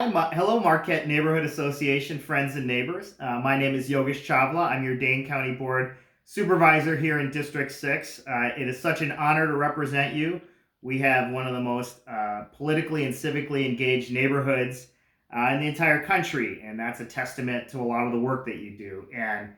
Hello, Marquette Neighborhood Association friends and neighbors. My name is Yogesh Chavla. I'm your Dane County Board Supervisor here in District 6. It is such an honor to represent you. We have one of the most politically and civically engaged neighborhoods in the entire country, and that's a testament to a lot of the work that you do, and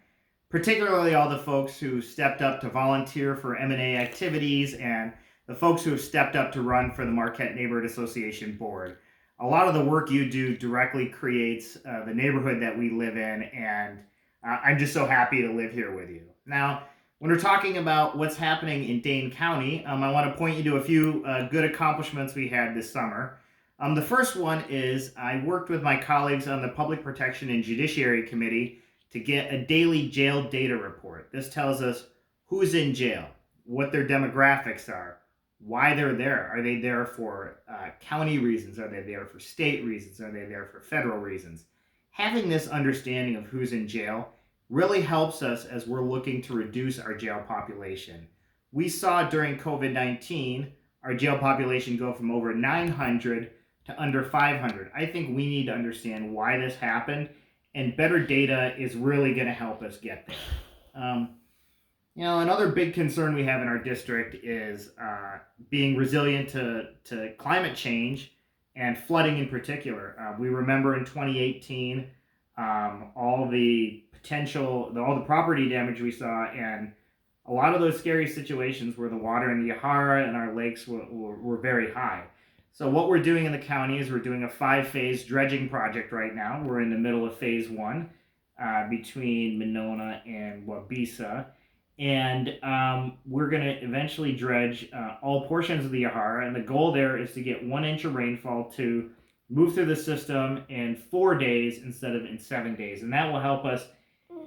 particularly all the folks who stepped up to volunteer for M&A activities and the folks who have stepped up to run for the Marquette Neighborhood Association Board. A lot of the work you do directly creates the neighborhood that we live in, and I'm just so happy to live here with you. Now, when we're talking about what's happening in Dane County, I want to point you to a few good accomplishments we had this summer. The first one is I worked with my colleagues on the Public Protection and Judiciary Committee to get a daily jail data report. This tells us who's in jail, what their demographics are, why they're there. Are they there for county reasons? Are they there for state reasons? Are they there for federal reasons? Having this understanding of who's in jail really helps us as we're looking to reduce our jail population. We saw during COVID-19 our jail population go from over 900 to under 500. I think we need to understand why this happened, and better data is really going to help us get there. Another big concern we have in our district is being resilient to climate change and flooding in particular. We remember in 2018 all the property damage we saw, and a lot of those scary situations where the water in the Yahara and our lakes were very high. So what we're doing in the county is we're doing a 5-phase dredging project right now. We're in the middle of phase 1 between Monona and Wabisa. And we're going to eventually dredge all portions of the Yahara. And the goal there is to get 1 inch of rainfall to move through the system in 4 days instead of in 7 days. And that will help us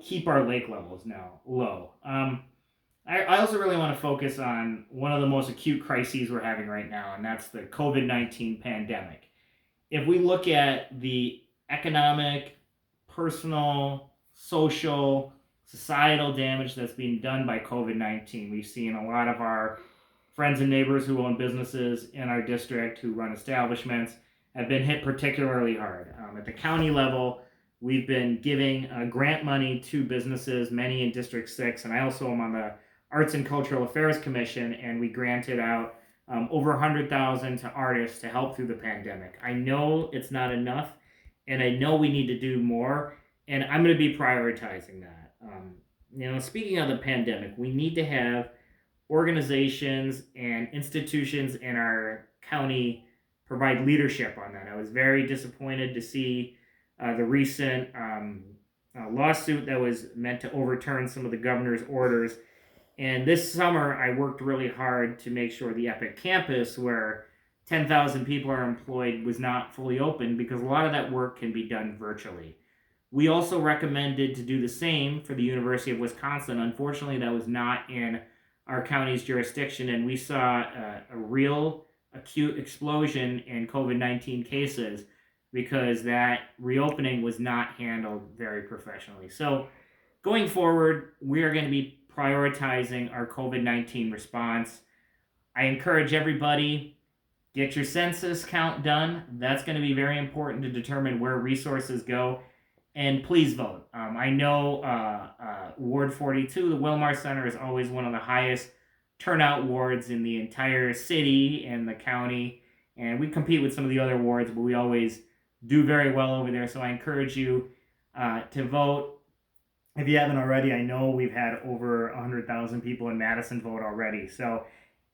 keep our lake levels now low. I also really want to focus on one of the most acute crises we're having right now, and that's the COVID-19 pandemic. If we look at the economic, personal, social, societal damage that's being done by COVID-19. We've seen a lot of our friends and neighbors who own businesses in our district, who run establishments, have been hit particularly hard. At the county level, we've been giving grant money to businesses, many in District 6, and I also am on the Arts and Cultural Affairs Commission, and we granted out over $100,000 to artists to help through the pandemic. I know it's not enough, and I know we need to do more, and I'm going to be prioritizing that. Speaking of the pandemic, we need to have organizations and institutions in our county provide leadership on that. I was very disappointed to see the recent lawsuit that was meant to overturn some of the governor's orders. And this summer, I worked really hard to make sure the Epic campus, where 10,000 people are employed, was not fully open, because a lot of that work can be done virtually. We also recommended to do the same for the University of Wisconsin. Unfortunately, that was not in our county's jurisdiction, and we saw a real acute explosion in COVID-19 cases because that reopening was not handled very professionally. So going forward, we are going to be prioritizing our COVID-19 response. I encourage everybody, get your census count done. That's going to be very important to determine where resources go. And please vote. I know Ward 42, the Wilmar Center, is always one of the highest turnout wards in the entire city and the county. And we compete with some of the other wards, but we always do very well over there. So I encourage you to vote. If you haven't already, I know we've had over 100,000 people in Madison vote already.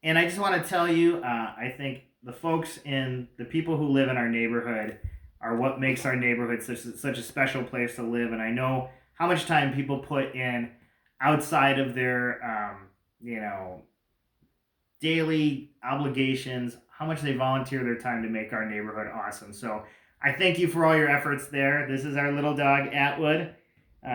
And I just want to tell you, I think the folks and the people who live in our neighborhood are what makes our neighborhood such a special place to live. And I know how much time people put in outside of their, daily obligations, how much they volunteer their time to make our neighborhood awesome. So I thank you for all your efforts there. This is our little dog, Atwood.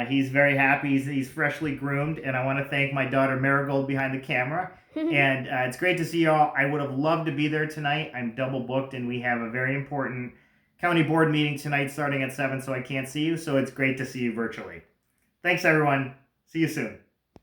He's very happy. He's freshly groomed. And I want to thank my daughter, Marigold, behind the camera. And it's great to see you all. I would have loved to be there tonight. I'm double booked, and we have a very important county board meeting tonight starting at 7, so I can't see you. So it's great to see you virtually. Thanks, everyone. See you soon.